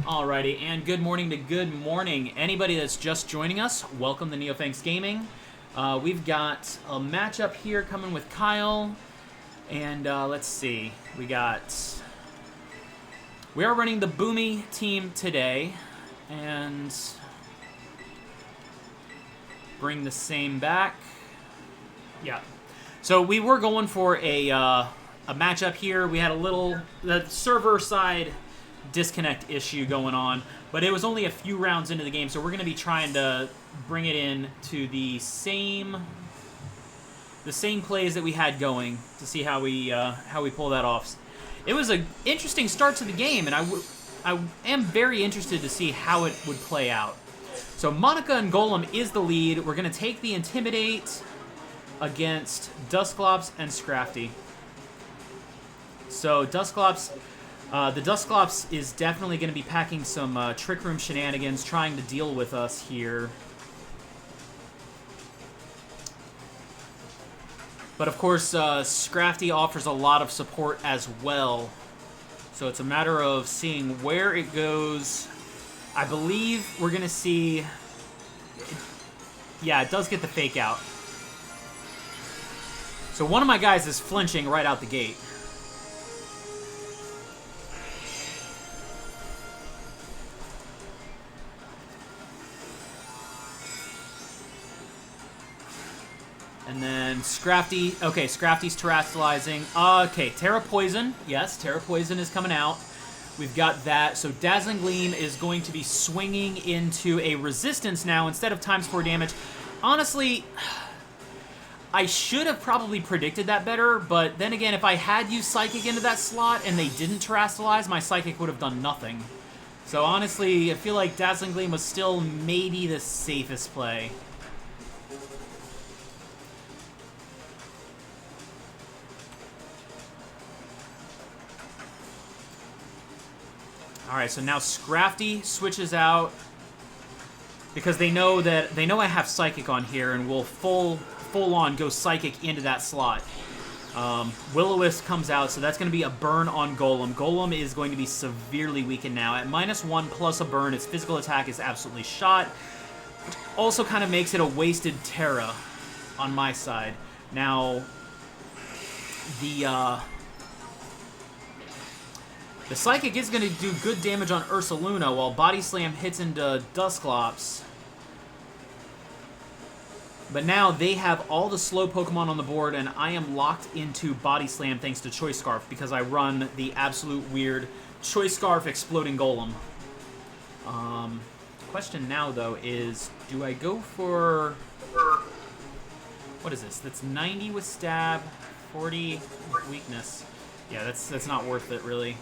Alrighty, and good morning to good morning. Anybody that's just joining us, welcome to Neophanks Gaming. We've got a matchup here coming with Kyle, and let's see. We are running the Boomy team today, and bring the same back. Yeah. So we were going for a matchup here. We had the server side disconnect issue going on, but it was only a few rounds into the game, so we're going to be trying to bring it in to the same plays that we had going to see how we pull that off. It was an interesting start to the game, and I am very interested to see how it would play out. So Monica and Golem is the lead. We're going to take the Intimidate against Dusclops and Scrafty. So Dusclops, the Dusclops is definitely going to be packing some Trick Room shenanigans, trying to deal with us here. But of course, Scrafty offers a lot of support as well. So it's a matter of seeing where it goes. I believe we're going to see... Yeah, it does get the fake out. So one of my guys is flinching right out the gate. And then Scrafty. Okay, Scrafty's terastallizing. Okay, Terra Poison. Yes, Terra Poison is coming out. We've got that. So Dazzling Gleam is going to be swinging into a resistance now instead of ×4 damage. Honestly, I should have probably predicted that better, but then again, if I had used Psychic into that slot and they didn't terastallize, my Psychic would have done nothing. So honestly, I feel like Dazzling Gleam was still maybe the safest play. Alright, so now Scrafty switches out because they know I have Psychic on here and will full on go Psychic into that slot. Will-O-Wisp comes out, so that's going to be a burn on Golem. Golem is going to be severely weakened now. At -1 plus a burn, its physical attack is absolutely shot, which also kind of makes it a wasted Terra on my side. Now, the Psychic is going to do good damage on Ursaluna while Body Slam hits into Dusclops. But now they have all the slow Pokemon on the board, and I am locked into Body Slam thanks to Choice Scarf because I run the absolute weird Choice Scarf Exploding Golem. Question now, though, is do I go for... What is this? That's 90 with Stab, 40 with Weakness. Yeah, that's not worth it, really.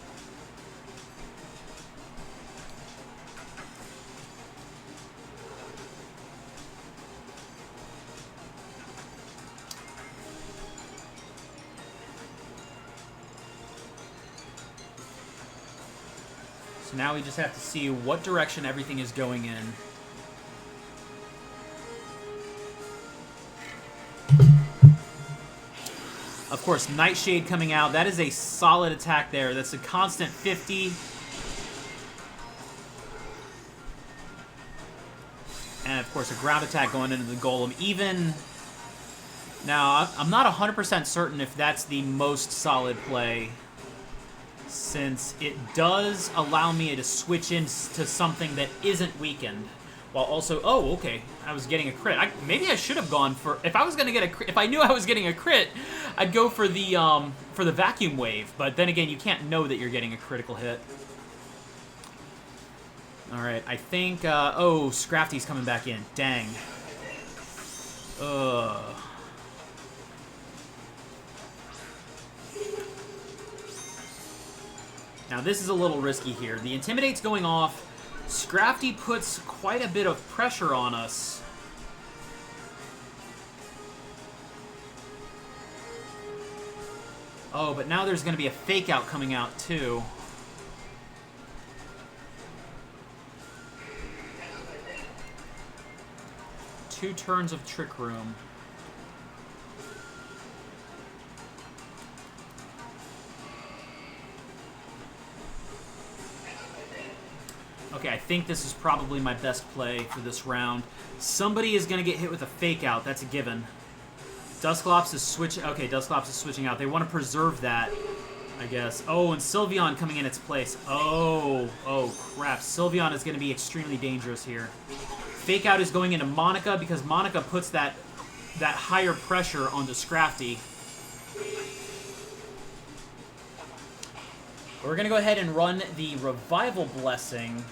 So now we just have to see what direction everything is going in. Of course, Nightshade coming out. That is a solid attack there. That's a constant 50. And of course, a ground attack going into the Golem. Even... Now, I'm not 100% certain if that's the most solid play, since it does allow me to switch into something that isn't weakened, while also... Oh, okay. I was getting a crit. Maybe I should have gone for... If I was going to get a crit... If I knew I was getting a crit, I'd go for the Vacuum Wave. But then again, you can't know that you're getting a critical hit. Alright, I think... oh, Scrafty's coming back in. Dang. Ugh. Now, this is a little risky here. The Intimidate's going off. Scrafty puts quite a bit of pressure on us. Oh, but now there's going to be a Fake Out coming out, too. Two turns of Trick Room. Okay, I think this is probably my best play for this round. Somebody is going to get hit with a fake out. That's a given. Dusclops is switching. Okay, Dusclops is switching out. They want to preserve that, I guess. Oh, and Sylveon coming in its place. Oh crap. Sylveon is going to be extremely dangerous here. Fake out is going into Monica because Monica puts that higher pressure onto Scrafty. We're going to go ahead and run the Revival Blessing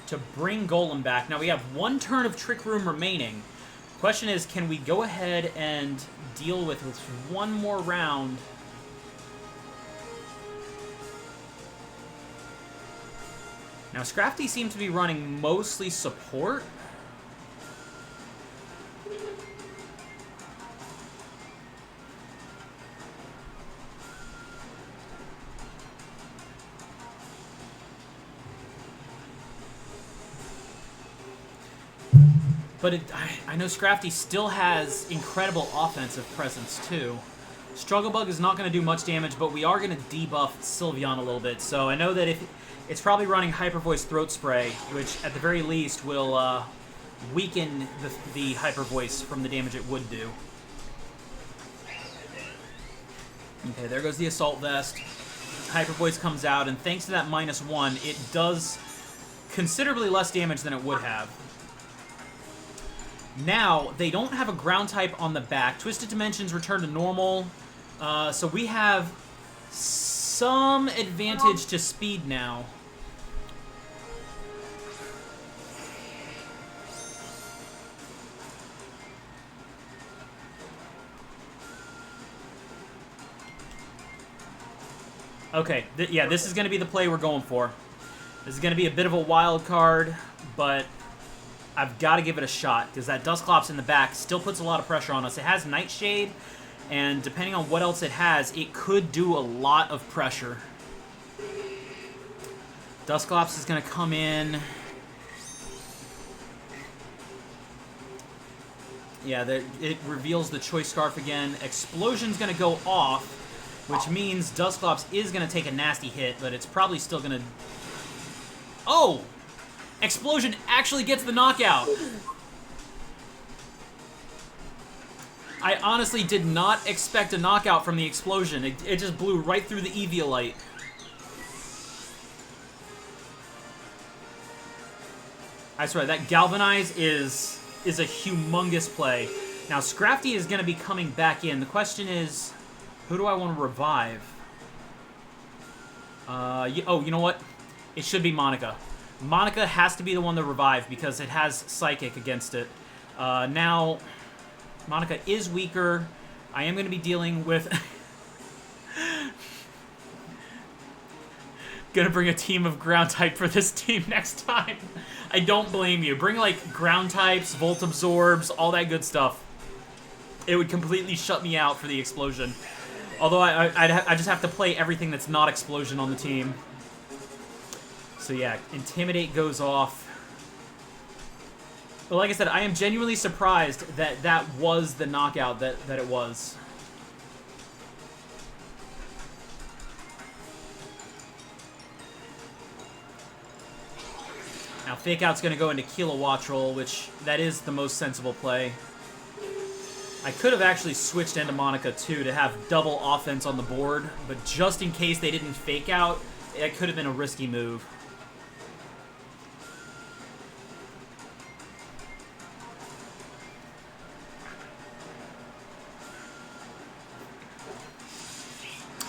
to bring Golem back. Now we have one turn of Trick Room remaining. Question is, can we go ahead and deal with one more round? Now Scrafty seems to be running mostly support. But I know Scrafty still has incredible offensive presence, too. Struggle Bug is not going to do much damage, but we are going to debuff Sylveon a little bit. So I know that if it's probably running Hyper Voice Throat Spray, which at the very least will weaken the Hyper Voice from the damage it would do. Okay, there goes the Assault Vest. Hyper Voice comes out, and thanks to that -1, it does considerably less damage than it would have. Now, they don't have a ground type on the back. Twisted Dimensions return to normal. So we have some advantage to speed now. Okay, yeah, this is going to be the play we're going for. This is going to be a bit of a wild card, but I've got to give it a shot, because that Dusclops in the back still puts a lot of pressure on us. It has Nightshade, and depending on what else it has, it could do a lot of pressure. Dusclops is going to come in. Yeah, it reveals the Choice Scarf again. Explosion's going to go off, which means Dusclops is going to take a nasty hit, but it's probably still going to... Oh! Explosion actually gets the knockout. I honestly did not expect a knockout from the Explosion. It just blew right through the Eviolite. I swear, that Galvanize is a humongous play. Now, Scrafty is going to be coming back in. The question is, who do I want to revive? Oh, you know what? It should be Monica. Monica has to be the one to revive because it has Psychic against it. Now, Monica is weaker. I am going to be dealing with... Gonna bring a team of ground type for this team next time. I don't blame you. Bring, like, ground types, Volt Absorbs, all that good stuff. It would completely shut me out for the Explosion. Although I just have to play everything that's not Explosion on the team. So yeah, Intimidate goes off. But like I said, I am genuinely surprised that that was the knockout that it was. Now Fake Out's going to go into Kilowattrel, which that is the most sensible play. I could have actually switched into Monica too to have double offense on the board, but just in case they didn't Fake Out, it could have been a risky move.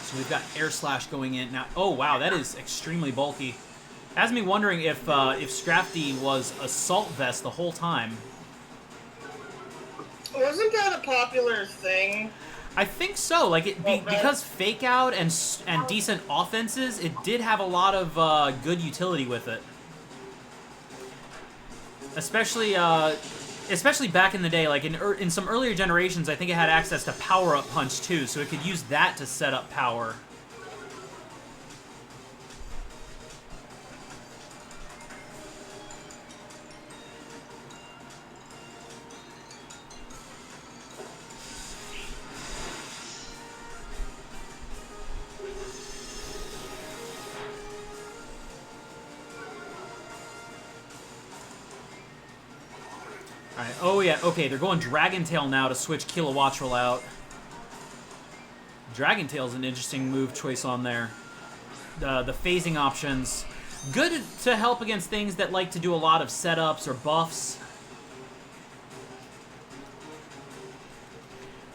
So we've got Air Slash going in now. Oh wow, that is extremely bulky. Has me wondering if Scrafty was Assault Vest the whole time. Wasn't that a popular thing? I think so. Like because Fake Out and decent offenses, it did have a lot of good utility with it. Especially back in the day, like in some earlier generations, I think it had access to Power Up Punch too, so it could use that to set up power. Alright, oh yeah, okay, they're going Dragon Tail now to switch Kilowattrel out. Dragon Tail's an interesting move choice on there. The phasing options. Good to help against things that like to do a lot of setups or buffs.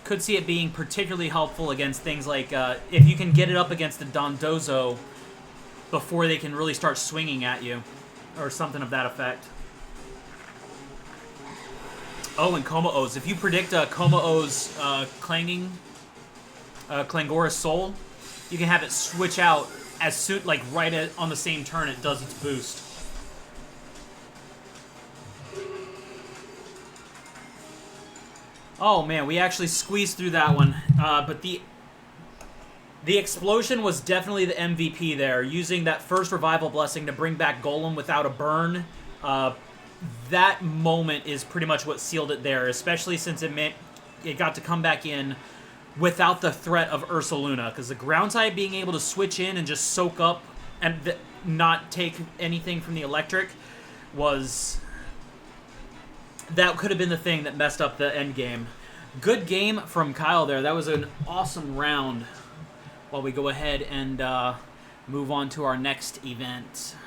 Could see it being particularly helpful against things like if you can get it up against the Dondozo before they can really start swinging at you. Or something of that effect. Oh, and Como-O's. If you predict Como-O's clanging, Clangorous Soul, you can have it switch out as soon, like on the same turn it does its boost. Oh man, we actually squeezed through that one, but the explosion was definitely the MVP there. Using that first revival blessing to bring back Golem without a burn. That moment is pretty much what sealed it there, especially since it meant it got to come back in without the threat of Ursaluna, because the ground type being able to switch in and just soak up and not take anything from the electric that could have been the thing that messed up the end game. Good game from Kyle there. That was an awesome round. While we go ahead and move on to our next event.